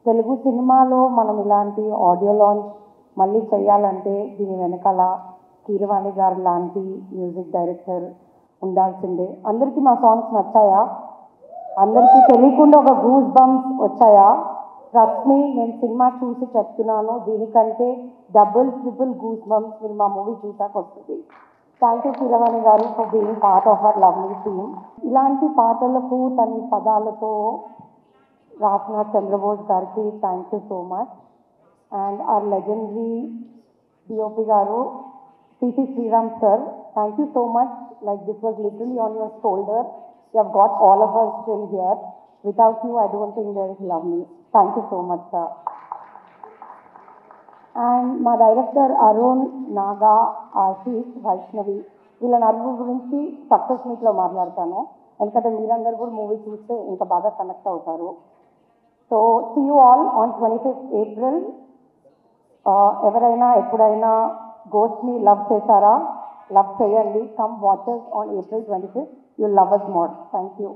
తెలుగు సినిమాలో మనం ఇలాంటి ఆడియో లాంచ్ మళ్ళీ చేయాలంటే దీని వెనకాల కీరవాణి గారు లాంటి మ్యూజిక్ డైరెక్టర్ ఉండాల్సిందే. అందరికీ మా సాంగ్స్ నచ్చాయా? అందరికీ తెలియకుండా ఒక గూస్ బంప్స్ వచ్చాయా? ట్రస్ట్ మీ, నేను సినిమా చూసి చెప్తున్నాను, దీనికంటే డబుల్ ట్రిపుల్ గూస్ బంప్స్ మీరు మా మూవీ చూసాక వస్తుంది. థ్యాంక్ యూ కీరవాణి గారు for being part of our lovely team. ఇలాంటి పాటలకు తన పదాలతో రాసిన చంద్రబోస్ గారికి thank you so much. And our legendary DOP గారు CC Sriram sir, thank you so much. Like this was literally on your shoulder. You have got all of us still here. Without you, I don't think there is lovely. Thank you so much, sir. And మా director Arun, Naga, Ashish, Vaishnavi వీళ్ళ నలుగురు గురించి success మీట్లో మాట్లాడతాను. ఎందుకంటే మీరందరూ కూడా movie చూస్తే ఇంకా బాగా కనెక్ట్ అవుతారు. So see you all on 25th April. ఎవరైనా ఎప్పుడైనా గోస్ట్ని లవ్ చేశారా? లవ్ చేయండి. Come watchers on April 25th. You'll love us more. Thank you.